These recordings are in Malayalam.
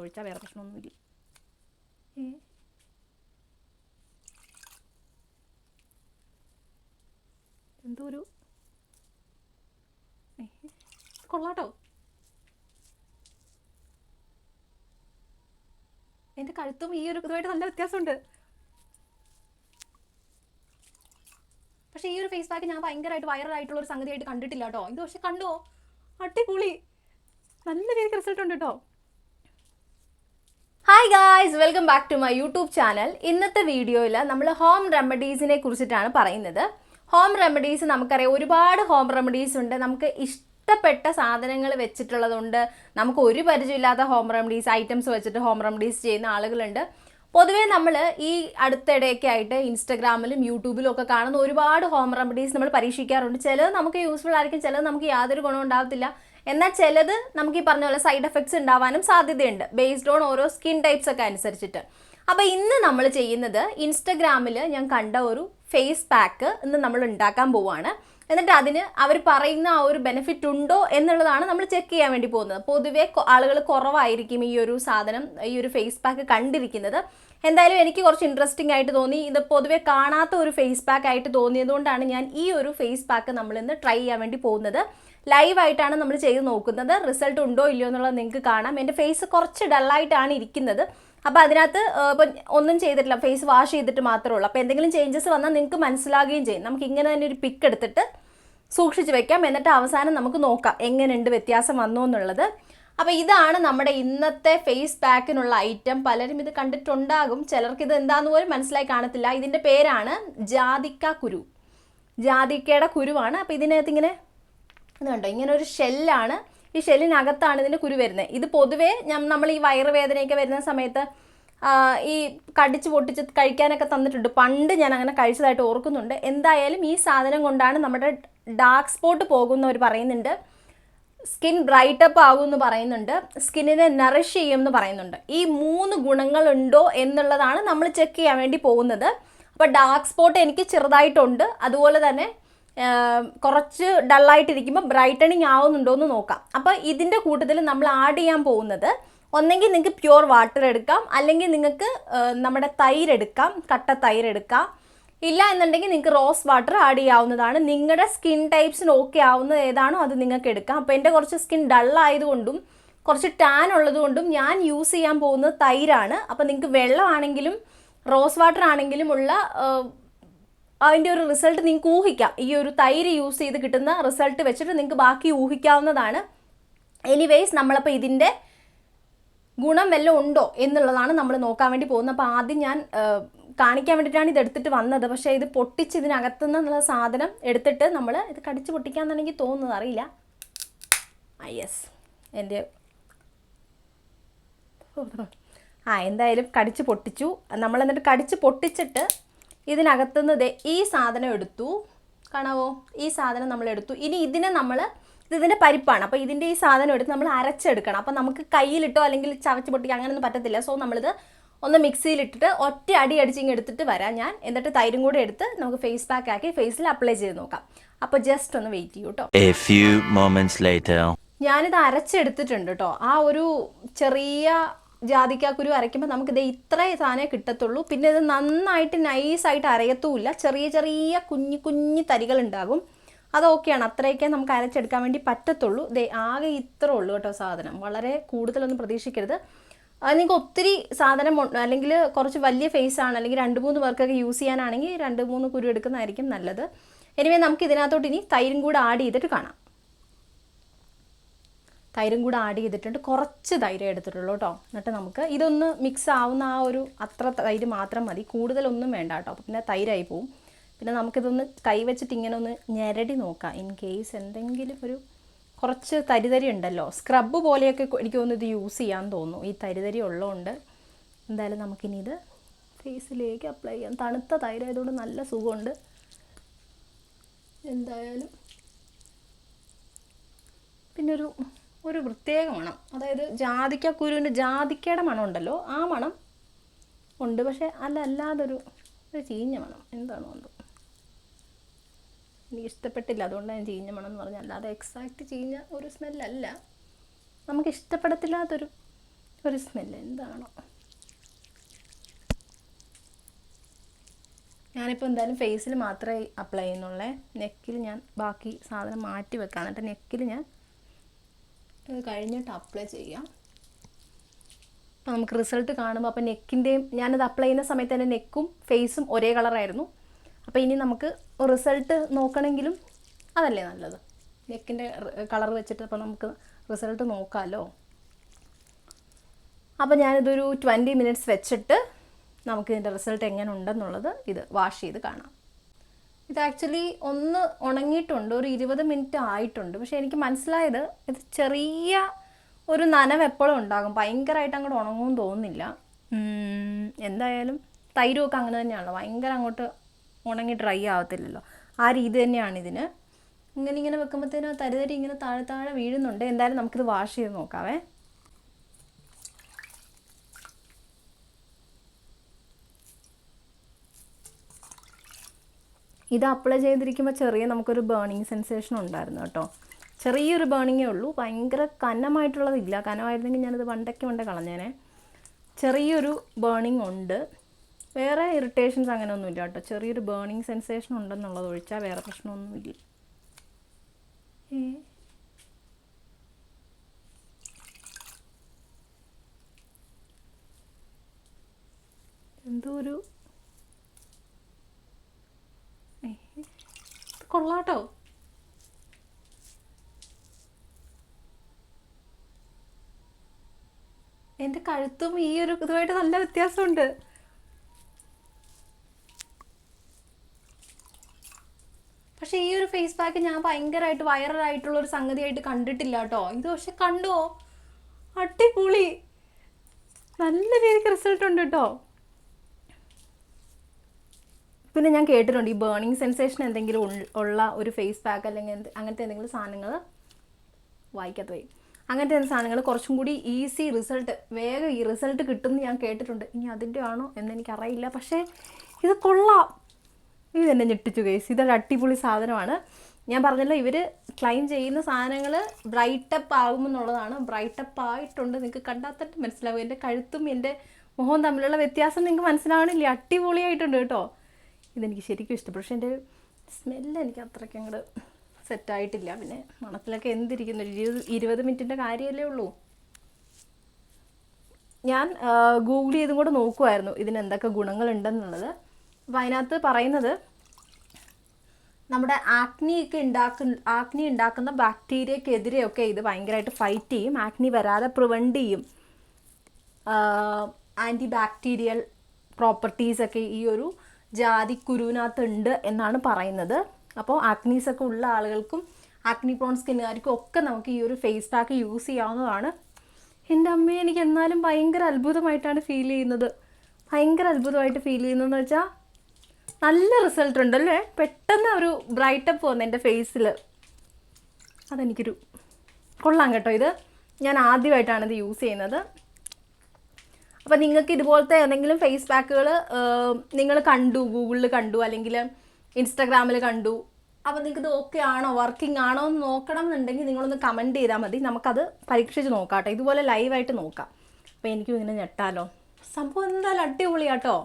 ഒഴിച്ചാൽ വേറെ പ്രശ്നമൊന്നുമില്ല. എന്തോ ഒരു കൊള്ളാട്ടോ. എൻ്റെ കഴുത്തും ഈ ഒരു ഇതുമായിട്ട് നല്ല വ്യത്യാസമുണ്ട്. പക്ഷേ ഈ ഒരു ഫേസ് പാക്ക് ഞാൻ ഭയങ്കരമായിട്ട് വൈറലായിട്ടുള്ള ഒരു സംഗതിയായിട്ട് കണ്ടിട്ടില്ല കേട്ടോ. ഇത് പക്ഷെ കണ്ടോ, അടിപൊളി, നല്ല രീതിക്ക് റിസൾട്ട് ഉണ്ട് കേട്ടോ. Hi guys, welcome back to my YouTube channel. ഇന്നത്തെ വീഡിയോയിൽ നമ്മൾ ഹോം റെമഡീസിനെ കുറിച്ചിട്ടാണ് പറയുന്നത്. ഹോം റെമഡീസ് നമുക്കറിയാം, ഒരുപാട് ഹോം റെമഡീസ് ഉണ്ട്. നമുക്ക് ഇഷ്ടപ്പെട്ട സാധനങ്ങൾ വെച്ചിട്ടുള്ളതുണ്ട്, നമുക്ക് ഒരു പരിചയമില്ലാത്ത ഹോം റെമഡീസ് ഐറ്റംസ് വെച്ചിട്ട് ഹോം റെമഡീസ് ചെയ്യുന്ന ആളുകളുണ്ട്. പൊതുവേ നമ്മൾ ഈ അടുത്തിടെയൊക്കെ ആയിട്ട് ഇൻസ്റ്റഗ്രാമിലും യൂട്യൂബിലും ഒക്കെ കാണുന്ന ഒരുപാട് ഹോം റെമഡീസ് നമ്മൾ പരീക്ഷിക്കാറുണ്ട്. ചിലത് നമുക്ക് യൂസ്ഫുൾ ആയിരിക്കും, ചിലത് നമുക്ക് യാതൊരു ഗുണവും ഉണ്ടാകത്തില്ല. എന്നാൽ ചിലത് നമുക്ക് ഈ പറഞ്ഞ പോലെ സൈഡ് എഫക്ട്സ് ഉണ്ടാവാനും സാധ്യതയുണ്ട്, ബേസ്ഡ് ഓൺ ഓരോ സ്കിൻ ടൈപ്സ് ഒക്കെ അനുസരിച്ചിട്ട്. അപ്പോൾ ഇന്ന് നമ്മൾ ചെയ്യുന്നത് ഇൻസ്റ്റഗ്രാമിൽ ഞാൻ കണ്ട ഒരു ഫേസ് പാക്ക് ഇന്ന് നമ്മൾ ഉണ്ടാക്കാൻ പോവുകയാണ്. എന്നിട്ട് അതിന് അവർ പറയുന്ന ആ ഒരു ബെനിഫിറ്റ് ഉണ്ടോ എന്നുള്ളതാണ് നമ്മൾ ചെക്ക് ചെയ്യാൻ വേണ്ടി പോകുന്നത്. പൊതുവേ ആളുകൾ കുറവായിരിക്കും ഈ ഒരു സാധനം, ഈ ഒരു ഫേസ് പാക്ക് കണ്ടിരിക്കുന്നത്. എന്തായാലും എനിക്ക് കുറച്ച് ഇൻട്രസ്റ്റിംഗ് ആയിട്ട് തോന്നി. ഇത് പൊതുവേ കാണാത്ത ഒരു ഫേസ് പാക്ക് ആയിട്ട് തോന്നിയതുകൊണ്ടാണ് ഞാൻ ഈ ഒരു ഫേസ് പാക്ക് നമ്മളിന്ന് ട്രൈ ചെയ്യാൻ വേണ്ടി പോകുന്നത്. ലൈവായിട്ടാണ് നമ്മൾ ചെയ്ത് നോക്കുന്നത്. റിസൾട്ട് ഉണ്ടോ ഇല്ലയോ എന്നുള്ളത് നിങ്ങൾക്ക് കാണാം. എൻ്റെ ഫേസ് കുറച്ച് ഡള്ളായിട്ടാണ് ഇരിക്കുന്നത്. അപ്പോൾ അതിനകത്ത് ഇപ്പം ഒന്നും ചെയ്തിട്ടില്ല, ഫേസ് വാഷ് ചെയ്തിട്ട് മാത്രമേ ഉള്ളൂ. അപ്പോൾ എന്തെങ്കിലും ചേഞ്ചസ് വന്നാൽ നിങ്ങൾക്ക് മനസ്സിലാകുകയും ചെയ്യും. നമുക്ക് ഇങ്ങനെ തന്നെ ഒരു പിക്ക് എടുത്തിട്ട് സൂക്ഷിച്ച് വെക്കാം, എന്നിട്ട് അവസാനം നമുക്ക് നോക്കാം എങ്ങനെയുണ്ട്, വ്യത്യാസം വന്നോ എന്നുള്ളത്. അപ്പോൾ ഇതാണ് നമ്മുടെ ഇന്നത്തെ ഫേസ് പാക്കിനുള്ള ഐറ്റം. പലരും ഇത് കണ്ടിട്ടുണ്ടാകും, ചിലർക്ക് ഇത് എന്താണെന്ന് പോലും മനസ്സിലായി കാണത്തില്ല. ഇതിൻ്റെ പേരാണ് ജാതിക്ക കുരു. ജാതിക്കയുടെ കുരുവാണ്. അപ്പോൾ ഇതിനകത്ത് ഇങ്ങനെ ഇത് കണ്ടോ, ഇങ്ങനെ ഒരു ഷെല്ലാണ്. ഈ ഷെല്ലിനകത്താണ് ഇതിൻ്റെ കുരു വരുന്നത്. ഇത് പൊതുവേ നമ്മൾ ഈ വയറുവേദനയൊക്കെ വരുന്ന സമയത്ത് ഈ കടിച്ച് പൊട്ടിച്ച് കഴിക്കാനൊക്കെ തന്നിട്ടുണ്ട്. പണ്ട് ഞാൻ അങ്ങനെ കഴിച്ചതായിട്ട് ഓർക്കുന്നുണ്ട്. എന്തായാലും ഈ സാധനം കൊണ്ടാണ് നമ്മുടെ ഡാർക്ക് സ്പോട്ട് പോകുന്നവർ പറയുന്നുണ്ട്, സ്കിൻ ബ്രൈറ്റപ്പ് ആകുമെന്ന് പറയുന്നുണ്ട്, സ്കിന്നിനെ നറിഷ് ചെയ്യുമെന്ന് പറയുന്നുണ്ട്. ഈ 3 ഗുണങ്ങളുണ്ടോ എന്നുള്ളതാണ് നമ്മൾ ചെക്ക് ചെയ്യാൻ വേണ്ടി പോകുന്നത്. അപ്പോൾ ഡാർക്ക് സ്പോട്ട് എനിക്ക് ചെറുതായിട്ടുണ്ട്, അതുപോലെ തന്നെ കുറച്ച് ഡള്ളായിട്ടിരിക്കുമ്പോൾ ബ്രൈറ്റണിങ് ആവുന്നുണ്ടോ എന്ന് നോക്കാം. അപ്പോൾ ഇതിൻ്റെ കൂട്ടത്തിൽ നമ്മൾ ആഡ് ചെയ്യാൻ പോകുന്നത്, ഒന്നെങ്കിൽ നിങ്ങൾക്ക് പ്യുവർ വാട്ടർ എടുക്കാം, അല്ലെങ്കിൽ നിങ്ങൾക്ക് നമ്മുടെ തൈരെടുക്കാം, കട്ട തൈരെടുക്കാം. ഇല്ല എന്നുണ്ടെങ്കിൽ നിങ്ങൾക്ക് റോസ് വാട്ടർ ആഡ് ചെയ്യാവുന്നതാണ്. നിങ്ങളുടെ സ്കിൻ ടൈപ്സിന് ഓക്കെ ആവുന്നത് ഏതാണോ അത് നിങ്ങൾക്ക് എടുക്കാം. അപ്പോൾ എൻ്റെ കുറച്ച് സ്കിൻ ഡള്ളായതുകൊണ്ടും കുറച്ച് ടാൻ ഉള്ളതുകൊണ്ടും ഞാൻ യൂസ് ചെയ്യാൻ പോകുന്നത് തൈരാണ്. അപ്പോൾ നിങ്ങൾക്ക് വെള്ളമാണെങ്കിലും റോസ് വാട്ടർ ആണെങ്കിലും ഉള്ള അതിൻ്റെ ഒരു റിസൾട്ട് നിങ്ങൾക്ക് ഊഹിക്കാം. ഈ ഒരു തൈര് യൂസ് ചെയ്ത് കിട്ടുന്ന റിസൾട്ട് വെച്ചിട്ട് നിങ്ങൾക്ക് ബാക്കി ഊഹിക്കാവുന്നതാണ്. എനിവേയ്സ്, നമ്മളപ്പോൾ ഇതിൻ്റെ ഗുണം വല്ലതും ഉണ്ടോ എന്നുള്ളതാണ് നമ്മൾ നോക്കാൻ വേണ്ടി പോകുന്നത്. അപ്പോൾ ആദ്യം ഞാൻ കാണിക്കാൻ വേണ്ടിയിട്ടാണ് ഇത് എടുത്തിട്ട് വന്നത്. പക്ഷേ ഇത് പൊട്ടിച്ച് ഇതിനകത്തുനിന്നുള്ള സാധനം എടുത്തിട്ട് നമ്മൾ ഇത് കടിച്ച് പൊട്ടിക്കാമെന്നാണ് എനിക്ക് തോന്നുന്നത്, അറിയില്ല. യെസ്, എൻ്റെ എന്തായാലും കടിച്ച് പൊട്ടിച്ചു നമ്മൾ. എന്നിട്ട് കടിച്ച് പൊട്ടിച്ചിട്ട് ഇതിനകത്തുനിന്ന് ഈ സാധനം എടുത്തു, കാണാവോ, ഈ സാധനം നമ്മൾ എടുത്തു. ഇനി ഇതിനെ നമ്മൾ, ഇതിൻ്റെ പരിപ്പാണ്, അപ്പോൾ ഇതിൻ്റെ ഈ സാധനം എടുത്ത് നമ്മൾ അരച്ചെടുക്കണം. അപ്പോൾ നമുക്ക് കയ്യിലിട്ടോ അല്ലെങ്കിൽ ചവച്ച് പൊട്ടിക്കുക അങ്ങനെയൊന്നും പറ്റത്തില്ല. സോ നമ്മളിത് ഒന്ന് മിക്സിയിലിട്ടിട്ട് ഒറ്റ അടി അടിച്ചിങ്ങ് എടുത്തിട്ട് വരാം ഞാൻ. എന്നിട്ട് തൈരും കൂടെ എടുത്ത് നമുക്ക് ഫേസ് പാക്ക് ആക്കി ഫേസിൽ അപ്ലൈ ചെയ്ത് നോക്കാം. അപ്പോൾ ജസ്റ്റ് ഒന്ന് വെയിറ്റ് ചെയ്യൂ കേട്ടോ. ഞാനിത് അരച്ചെടുത്തിട്ടുണ്ട് കേട്ടോ. ആ ഒരു ചെറിയ ജാതിക്കാക്കുരു അരയ്ക്കുമ്പോൾ നമുക്കിത് ഇത്രേ സാധനമേ കിട്ടത്തുള്ളൂ. പിന്നെ ഇത് നന്നായിട്ട് നൈസായിട്ട് അരയത്തുമില്ല, ചെറിയ ചെറിയ കുഞ്ഞു കുഞ്ഞു തരികൾ ഉണ്ടാകും. അതൊക്കെയാണ്, അത്രയൊക്കെ നമുക്ക് അരച്ചെടുക്കാൻ വേണ്ടി പറ്റത്തുള്ളൂ. ആകെ ഇത്രേ ഉള്ളൂ കേട്ടോ സാധനം. വളരെ കൂടുതലൊന്നും പ്രതീക്ഷിക്കരുത്. നിങ്ങൾക്ക് ഒത്തിരി സാധനം അല്ലെങ്കിൽ കുറച്ച് വലിയ ഫേസാണ്, അല്ലെങ്കിൽ 2-3 പേർക്കൊക്കെ യൂസ് ചെയ്യാനാണെങ്കിൽ 2-3 കുരു എടുക്കുന്നതായിരിക്കും നല്ലത്. എനിവേ, നമുക്ക് ഇതിനകത്തോട്ട് ഇനി തൈരും കൂടെ ആഡ് ചെയ്തിട്ട് കാണാം. തൈരും കൂടെ ആഡ് ചെയ്തിട്ടുണ്ട്, കുറച്ച് തൈര് എടുത്തിട്ടുള്ളൂ കേട്ടോ. എന്നിട്ട് നമുക്ക് ഇതൊന്ന് മിക്സ് ആവുന്ന ആ ഒരു അത്ര തൈര് മാത്രം മതി, കൂടുതലൊന്നും വേണ്ട കേട്ടോ. അപ്പോൾ പിന്നെ തൈരായി പോവും. പിന്നെ നമുക്കിതൊന്ന് കൈ വെച്ചിട്ട് ഇങ്ങനെ ഒന്ന് ഞെരടി നോക്കാം, ഇൻ കേസ് എന്തെങ്കിലും ഒരു കുറച്ച് തരിതരി ഉണ്ടല്ലോ. സ്ക്രബ് പോലെയൊക്കെ എനിക്ക് തോന്നുന്നു ഇത് യൂസ് ചെയ്യാൻ തോന്നുന്നു, ഈ തരിതരി ഉള്ളതുകൊണ്ട്. എന്തായാലും നമുക്കിനി ഇത് ഫേസിലേക്ക് അപ്ലൈ ചെയ്യാം. തണുത്ത തൈരായതുകൊണ്ട് നല്ല സുഖമുണ്ട്. എന്തായാലും പിന്നെ ഒരു പ്രത്യേക മണം, അതായത് ജാതിക്കക്കുരുവിൻ്റെ ജാതിക്കയുടെ മണം ഉണ്ടല്ലോ, ആ മണം ഉണ്ട്. പക്ഷേ അല്ലാതൊരു ചീഞ്ഞ മണം എന്താണോ എന്തോ എനിക്ക് ഇഷ്ടപ്പെട്ടില്ല, അതുകൊണ്ട് ഞാൻ ചീഞ്ഞ മണം എന്ന് പറഞ്ഞാൽ. അല്ലാതെ എക്സാക്റ്റ് ചീഞ്ഞ ഒരു സ്മെല്ലല്ല, നമുക്ക് ഇഷ്ടപ്പെടത്തില്ലാത്തൊരു ഒരു സ്മെല്ല് എന്താണോ. ഞാനിപ്പോൾ എന്തായാലും ഫേസിൽ മാത്രമേ അപ്ലൈ ചെയ്യുന്നുള്ളേ. നെക്കിൽ ഞാൻ ബാക്കി സാധനം മാറ്റി വെക്കാം, എന്നിട്ട് നെക്കിൽ ഞാൻ ഇത് കഴിഞ്ഞിട്ട് അപ്ലൈ ചെയ്യാം. അപ്പോൾ നമുക്ക് റിസൾട്ട് കാണുമ്പോൾ, അപ്പോൾ നെക്കിൻ്റെയും ഞാനത് അപ്ലൈ ചെയ്യുന്ന സമയത്ത് എൻ്റെ നെക്കും ഫേസും ഒരേ കളറായിരുന്നു. അപ്പോൾ ഇനി നമുക്ക് റിസൾട്ട് നോക്കണമെങ്കിലും അതല്ലേ നല്ലത്, നെക്കിൻ്റെ കളർ വെച്ചിട്ട് അപ്പോൾ നമുക്ക് റിസൾട്ട് നോക്കാമല്ലോ. അപ്പോൾ ഞാനിതൊരു 20 മിനിറ്റ്സ് വെച്ചിട്ട് നമുക്ക് ഇതിൻ്റെ റിസൾട്ട് എങ്ങനെ ഉണ്ടെന്നുള്ളത് ഇത് വാഷ് ചെയ്ത് കാണാം. ഇത് ആക്ച്വലി ഒന്ന് ഉണങ്ങിയിട്ടുണ്ട്, ഒരു 20 മിനിറ്റ് ആയിട്ടുണ്ട്. പക്ഷേ എനിക്ക് മനസ്സിലായത് ഇത് ചെറിയ ഒരു നനവ് എപ്പോഴും ഉണ്ടാകും, ഭയങ്കരമായിട്ട് അങ്ങോട്ട് ഉണങ്ങുമെന്ന് തോന്നുന്നില്ല. എന്തായാലും തൈരുമൊക്കെ അങ്ങനെ തന്നെയാണല്ലോ, ഭയങ്കര അങ്ങോട്ട് ഉണങ്ങി ഡ്രൈ ആവത്തില്ലല്ലോ, ആ രീതി തന്നെയാണ് ഇതിന്. ഇങ്ങനെ വെക്കുമ്പോഴത്തേനും തരിതരി ഇങ്ങനെ താഴെ താഴെ വീഴുന്നുണ്ട്. എന്തായാലും നമുക്കിത് വാഷ് ചെയ്ത് നോക്കാവേ. ഇത് അപ്ലൈ ചെയ്തിരിക്കുമ്പോൾ ചെറിയ നമുക്കൊരു ബേണിങ് സെൻസേഷൻ ഉണ്ടായിരുന്നു കേട്ടോ, ചെറിയൊരു ബേണിങ്ങേ ഉള്ളൂ, ഭയങ്കര കനമായിട്ടുള്ളതില്ല. കനമായിരുന്നെങ്കിൽ ഞാനിത് പണ്ടൊക്കെ കളഞ്ഞേനെ. ചെറിയൊരു ബേണിങ് ഉണ്ട്, വേറെ ഇറിറ്റേഷൻസ് അങ്ങനെ ഒന്നുമില്ല കേട്ടോ. ചെറിയൊരു ബേണിങ് സെൻസേഷൻ ഉണ്ടെന്നുള്ളത് ഒഴിച്ചാൽ വേറെ പ്രശ്നമൊന്നുമില്ല. എന്തോ ഒരു കൊള്ളാട്ടോ. എൻ്റെ കഴുത്തും ഈ ഒരു ഇതുമായിട്ട് നല്ല വ്യത്യാസമുണ്ട്. പക്ഷേ ഈ ഒരു ഫേസ് പാക്ക് ഞാൻ ഭയങ്കരമായിട്ട് വൈറലായിട്ടുള്ളൊരു സംഗതിയായിട്ട് കണ്ടിട്ടില്ല കേട്ടോ. ഇത് പക്ഷെ കണ്ടോ, അടിപൊളി, നല്ല രീതിക്ക് റിസൾട്ട് ഉണ്ട് കേട്ടോ. പിന്നെ ഞാൻ കേട്ടിട്ടുണ്ട് ഈ ബേണിങ് സെൻസേഷൻ എന്തെങ്കിലും ഉള്ള ഒരു ഫേസ് പാക്ക് അല്ലെങ്കിൽ അങ്ങനത്തെ എന്തെങ്കിലും സാധനങ്ങൾ, വായിക്കാത്ത പോയി, അങ്ങനത്തെ സാധനങ്ങൾ കുറച്ചും കൂടി ഈസി റിസൾട്ട്, വേഗം ഈ റിസൾട്ട് കിട്ടുമെന്ന് ഞാൻ കേട്ടിട്ടുണ്ട്. ഇനി അതിൻ്റെ ആണോ എന്നെനിക്കറിയില്ല, പക്ഷേ ഇത് കൊള്ളാം. ഇതെന്നെ ഞെട്ടിച്ചു ഗൈസ്, ഇതൊരു അടിപൊളി സാധനമാണ്. ഞാൻ പറഞ്ഞല്ലോ, ഇവർ ക്ലെയിം ചെയ്യുന്ന സാധനങ്ങൾ ബ്രൈറ്റപ്പ് ആകുമെന്നുള്ളതാണ്. ബ്രൈറ്റപ്പ് ആയിട്ടുണ്ട്, നിങ്ങൾക്ക് കണ്ടാൽ തന്നെ മനസ്സിലാവും. എൻ്റെ കഴുത്തും എൻ്റെ മുഖവും തമ്മിലുള്ള വ്യത്യാസം നിങ്ങൾക്ക് മനസ്സിലാവണില്ല, അടിപൊളിയായിട്ടുണ്ട് കേട്ടോ. ഇതെനിക്ക് ശരിക്കും ഇഷ്ടപ്പെട്ടു. പക്ഷേ എൻ്റെ സ്മെല്ല് എനിക്ക് അത്രയ്ക്ക് അങ്ങോട്ട് സെറ്റായിട്ടില്ല. പിന്നെ മണത്തിലൊക്കെ എന്തിരിക്കുന്നു, 20 മിനിറ്റിൻ്റെ കാര്യമല്ലേ ഉള്ളൂ. ഞാൻ ഗൂഗിൾ ചെയ്തും കൂടെ നോക്കുമായിരുന്നു ഇതിന് എന്തൊക്കെ ഗുണങ്ങളുണ്ടെന്നുള്ളത്. അപ്പോൾ അതിനകത്ത് പറയുന്നത് നമ്മുടെ ആക്നി ഉണ്ടാക്കുന്ന ബാക്ടീരിയക്കെതിരെയൊക്കെ ഇത് ഭയങ്കരമായിട്ട് ഫൈറ്റ് ചെയ്യും, ആക്നി വരാതെ പ്രിവെൻറ്റ് ചെയ്യും. ആൻറ്റി ബാക്ടീരിയൽ പ്രോപ്പർട്ടീസൊക്കെ ഈ ഒരു ജാതിക്കുരുവിനകത്തുണ്ട് എന്നാണ് പറയുന്നത്. അപ്പോൾ ആക്നീസൊക്കെ ഉള്ള ആളുകൾക്കും ആക്നി പ്രോൺ സ്കിന്നുകാർക്കും ഒക്കെ നമുക്ക് ഈ ഒരു ഫേസ് പാക്ക് യൂസ് ചെയ്യാവുന്നതാണ്. എൻ്റെ അമ്മയെ എനിക്ക് എന്നാലും ഭയങ്കര അത്ഭുതമായിട്ടാണ് ഫീൽ ചെയ്യുന്നത്. എന്ന് വെച്ചാൽ നല്ല റിസൾട്ട് ഉണ്ടല്ലേ, പെട്ടെന്ന് ഒരു ബ്രൈറ്റപ്പ് വന്നു എൻ്റെ ഫേസിൽ. അതെനിക്കൊരു കൊള്ളാം കേട്ടോ. ഇത് ഞാൻ ആദ്യമായിട്ടാണ് ഇത് യൂസ് ചെയ്യുന്നത്. അപ്പോൾ നിങ്ങൾക്ക് ഇതുപോലത്തെ എന്തെങ്കിലും ഫേസ് പാക്കുകൾ നിങ്ങൾ കണ്ടു, ഗൂഗിളിൽ കണ്ടു അല്ലെങ്കിൽ ഇൻസ്റ്റാഗ്രാമിൽ കണ്ടു, അപ്പോൾ നിങ്ങൾക്ക് ഇത് ഓക്കെ ആണോ, വർക്കിംഗ് ആണോ എന്ന് നോക്കണം എന്നുണ്ടെങ്കിൽ നിങ്ങളൊന്ന് കമൻറ്റ് ചെയ്താൽ മതി, നമുക്കത് പരീക്ഷിച്ച് നോക്കാം കേട്ടോ. ഇതുപോലെ ലൈവായിട്ട് നോക്കാം. അപ്പോൾ എനിക്കും ഇങ്ങനെ ഞെട്ടാലോ. സംഭവം എന്തായാലും അടിപൊളിയാട്ടോ,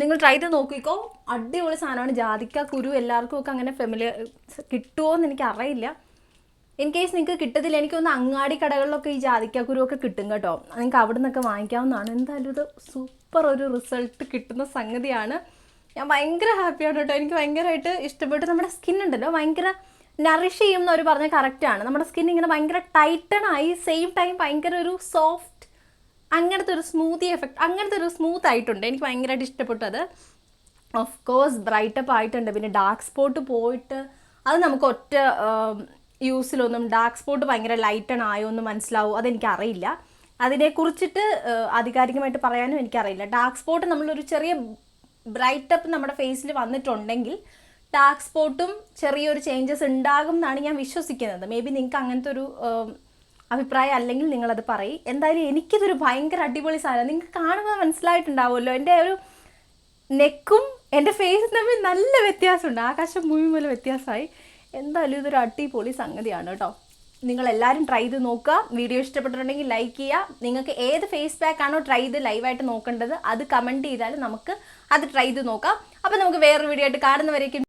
നിങ്ങൾ ട്രൈ ചെയ്ത് നോക്കിക്കോ. അടിപൊളി സാധനമാണ്. ജാതിക്ക കുരു എല്ലാവർക്കും ഒക്കെ അങ്ങനെ ഫെമിലിയർ കിട്ടുമോ എന്ന് എനിക്കറിയില്ല. ഇൻ കേസ് നിങ്ങൾക്ക് കിട്ടത്തില്ല, എനിക്കൊന്ന് അങ്ങാടി കടകളിലൊക്കെ ഈ ജാതിക്കാക്കുരു ഒക്കെ കിട്ടും കേട്ടോ, നിങ്ങൾക്ക് അവിടെ നിന്നൊക്കെ വാങ്ങിക്കാവുന്നതാണ്. എന്തായാലും ഇത് സൂപ്പർ ഒരു റിസൾട്ട് കിട്ടുന്ന സംഗതിയാണ്. ഞാൻ ഭയങ്കര ഹാപ്പിയാണ് കേട്ടോ, എനിക്ക് ഭയങ്കരമായിട്ട് ഇഷ്ടപ്പെട്ടു. നമ്മുടെ സ്കിൻ ഉണ്ടല്ലോ ഭയങ്കര നറിഷ് ചെയ്യുമെന്ന് അവർ പറഞ്ഞാൽ കറക്റ്റാണ്. നമ്മുടെ സ്കിൻ ഇങ്ങനെ ഭയങ്കര ടൈറ്റണായി, സെയിം ടൈം ഭയങ്കര ഒരു സോഫ്റ്റ്, അങ്ങനത്തെ ഒരു സ്മൂത്തി എഫക്റ്റ്, അങ്ങനത്തെ ഒരു സ്മൂത്ത് ആയിട്ടുണ്ട്. എനിക്ക് ഭയങ്കരമായിട്ട് ഇഷ്ടപ്പെട്ടു അത്. ഓഫ് കോഴ്സ് ബ്രൈറ്റപ്പ് ആയിട്ടുണ്ട്. പിന്നെ ഡാർക്ക് സ്പോട്ട് പോയിട്ട് അത് നമുക്ക് ഒറ്റ യൂസിലൊന്നും ഡാർക്ക് സ്പോട്ട് ഭയങ്കര ലൈറ്റൺ ആയോ എന്ന് മനസ്സിലാവും, അതെനിക്കറിയില്ല. അതിനെക്കുറിച്ചിട്ട് ആധികാരികമായിട്ട് പറയാനും എനിക്കറിയില്ല. ഡാർക്ക് സ്പോട്ട് നമ്മളൊരു ചെറിയ ബ്രൈറ്റപ്പ് നമ്മുടെ ഫേസിൽ വന്നിട്ടുണ്ടെങ്കിൽ ഡാർക്ക് സ്പോട്ടും ചെറിയൊരു ചേഞ്ചസ് ഉണ്ടാകും എന്നാണ് ഞാൻ വിശ്വസിക്കുന്നത്. മേ ബി നിങ്ങൾക്ക് അങ്ങനത്തെ ഒരു അഭിപ്രായം അല്ലെങ്കിൽ നിങ്ങളത് പറയും. എന്തായാലും എനിക്കിതൊരു ഭയങ്കര അടിപൊളി സാധനം. നിങ്ങൾക്ക് കാണുമ്പോൾ മനസ്സിലായിട്ടുണ്ടാവുമല്ലോ, എൻ്റെ ഒരു നെക്കും എൻ്റെ ഫേസും തമ്മിൽ നല്ല വ്യത്യാസമുണ്ട്, ആകാശം ഭൂമി പോലെ വ്യത്യാസമായി. എന്തായാലും ഇതൊരു അടിപൊളി സംഗതിയാണ് കേട്ടോ. നിങ്ങൾ എല്ലാവരും ട്രൈ ചെയ്ത് നോക്കുക. വീഡിയോ ഇഷ്ടപ്പെട്ടിട്ടുണ്ടെങ്കിൽ ലൈക്ക് ചെയ്യുക. നിങ്ങൾക്ക് ഏത് ഫേസ് പാക്ക് ആണോ ട്രൈ ചെയ്ത് ലൈവായിട്ട് നോക്കേണ്ടത് അത് കമൻറ്റ് ചെയ്താൽ നമുക്ക് അത് ട്രൈ ചെയ്ത് നോക്കാം. അപ്പോൾ നമുക്ക് വേറൊരു വീഡിയോ ആയിട്ട് കാണുന്നവരേക്കും